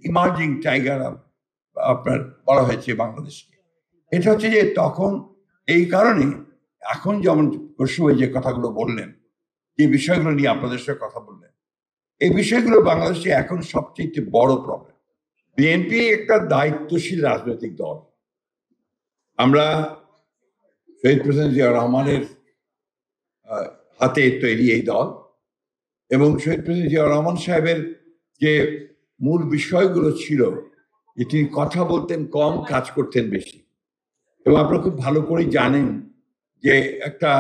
Emerging tiger আপনার বলা হয়েছে বাংলাদেশকে। এটা হচ্ছে যে তখন এই কারণে এখন যেমন কৌশল যে কথাগুলো বললেন, যে বিষয়গুলো নিয়ে আপনাদের সাথে কথা বললেন, এই বিষয়গুলো বাংলাদেশে এখন সবচেয়ে বড় প্রবলেম। বিএনপি একটা দায়িত্বশীল রাজনৈতিক দল। আমরা শহীদ প্রেসিডেন্ট জিয়া রহমানের হাতে তৈরি এই দল, এবং শহীদ প্রেসিডেন্ট জিয়া রহমান সাহেবের যে মূল বিষয়গুলো ছিল যে তিনি কথা বলতেন কম, কাজ করতেন বেশি। এবং আপনারা খুব ভালো করে জানেন যে একটা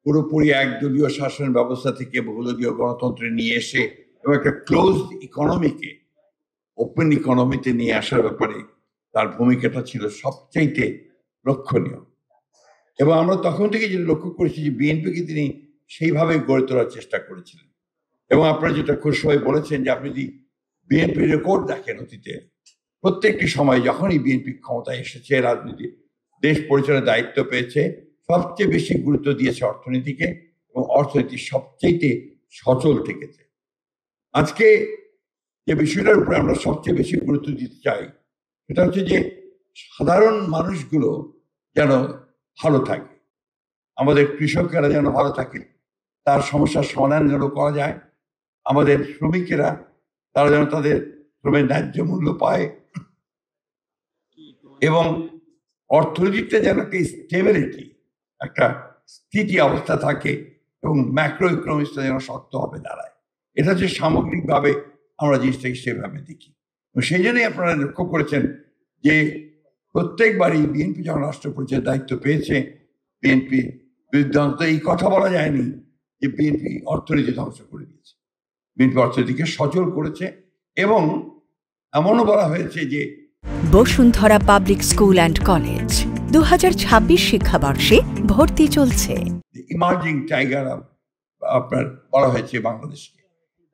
পুরোপুরি একদলীয় শাসন ব্যবস্থা থেকে বহুদলীয় গণতন্ত্রে নিয়ে এসে এবং একটা ক্লোজড ইকোনমিকে ওপেন ইকোনমিতে নিয়ে আসার ব্যাপারে তার ভূমিকাটা ছিল সবচাইতে লক্ষণীয়। এবং আমরা তখন থেকে যেটা লক্ষ্য করেছি যে বিএনপিকে তিনি সেইভাবে গড়ে তোলার চেষ্টা করেছিলেন। এবং আপনারা যেটা খুব সবাই বলেছেন যে আপনি যদি বিএনপি রেকর্ড দেখেন অতীতে প্রত্যেকটি সময় যখনই বিএনপি ক্ষমতায় এসেছে, রাজনীতি দেশ পরিচালনার দায়িত্ব পেয়েছে, সবচেয়ে বেশি গুরুত্ব দিয়েছে অর্থনীতিকে, এবং অর্থনীতি সবচেয়ে সচল থেকেছে। আজকে যে বিষয়টার উপরে আমরা সবচেয়ে বেশি গুরুত্ব দিতে চাই সেটা হচ্ছে যে সাধারণ মানুষগুলো যেন ভালো থাকে, আমাদের কৃষকেরা যেন ভালো থাকে, তার সমস্যার সমাধান যেন করা যায়, আমাদের শ্রমিকেরা তারা যেন তাদের শ্রমের ন্যায্য মূল্য পায়, এবং অর্থনীতিতে যেন একটা স্টেবিলিটি, একটা স্থিতি অবস্থা থাকে, এবং ম্যাক্রো ইকোনমিক্সটা যেন শক্তভাবে দাঁড়ায়। এটা হচ্ছে সামগ্রিকভাবে আমরা জিনিসটাকে সেভাবে দেখি। সেই জন্যই আপনারা লক্ষ্য করেছেন যে প্রত্যেকবারই বিএনপি যখন রাষ্ট্র পরিচয়ের দায়িত্ব পেয়েছে, বিএনপি বিরুদ্ধে অন্তত এই কথা বলা যায়নি যে বিএনপি অর্থনীতি ধ্বংস করে দিয়েছে। বিএনপি অর্থনীতিকে সচল করেছে, এবং এমনও বলা হয়েছে যে Bashundhara public school and college 2026 শিক্ষাবর্ষে ভর্তি চলছে। ইমার্জিং টাইগার আপনার বলা হয়েছে বাংলাদেশকে।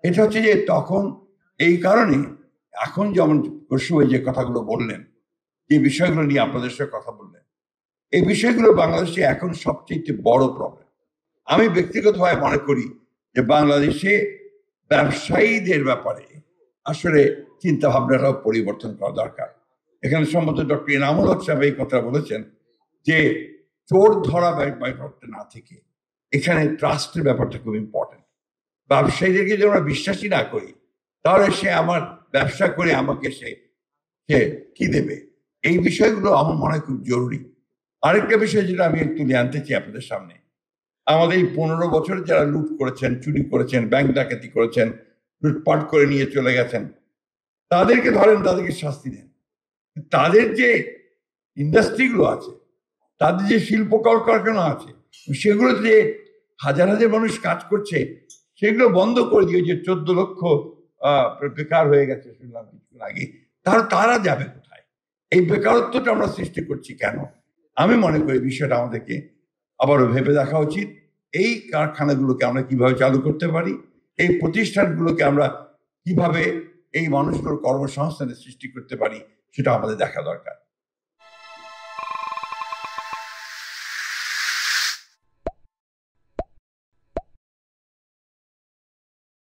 এটা হচ্ছে যে তখন এই কারণে এখন যেমন কৌশল যে কথাগুলো বললেন, যে বিষয়গুলো নিয়ে আপনাদের সাথে কথা বললেন, এই বিষয়গুলো বাংলাদেশে এখন সবচেয়ে বড় প্রবলেম। আমি ব্যক্তিগতভাবে মনে করি যে বাংলাদেশে ব্যবসায়ীদের ব্যাপারে আসলে চিন্তা ভাবনাটাও পরিবর্তন করা দরকার। এখানে সম্ভবত ডক্টর ইনামুল হক সাহেব এই কথা বলেছেন যে চোর ধরা ব্যাপারটা না থেকে এখানে ট্রাস্টের ব্যাপারটা খুব ইম্পর্টেন্ট। ব্যবসায়ীদেরকে যদি আমরা বিশ্বাসী না করি, তাহলে সে আমার ব্যবসা করে আমাকে সে কি দেবে, এই বিষয়গুলো আমার মনে হয় খুব জরুরি। আরেকটা বিষয় যেটা আমি তুলে আনতে চাই আপনাদের সামনে, আমাদের এই 15 বছর যারা লুট করেছেন, চুরি করেছেন, ব্যাংক ডাকাতি করেছেন, লুটপাট করে নিয়ে চলে গেছেন, তাদেরকে ধরেন, তাদেরকে শাস্তি দেন। তাদের যে ইন্ডাস্ট্রিগুলো আছে, তাদের যে শিল্প কলকারখানা আছে, সেগুলোতে যে হাজার হাজার মানুষ কাজ করছে, সেগুলো বন্ধ করে দিয়ে যে 14 লক্ষ বেকার হয়ে গেছে শুনলাম কিছুদিন আগে, তারা যাবে কোথায়? এই বেকারত্বটা আমরা সৃষ্টি করছি কেন? আমি মনে করি বিষয়টা আমাদেরকে আবারও ভেবে দেখা উচিত। এই কারখানাগুলোকে আমরা কিভাবে চালু করতে পারি, এই প্রতিষ্ঠানগুলোকে আমরা কিভাবে এই মানুষগুলোর কর্মসংস্থানের সৃষ্টি করতে পারি, সেটা আমাদের দেখা দরকার।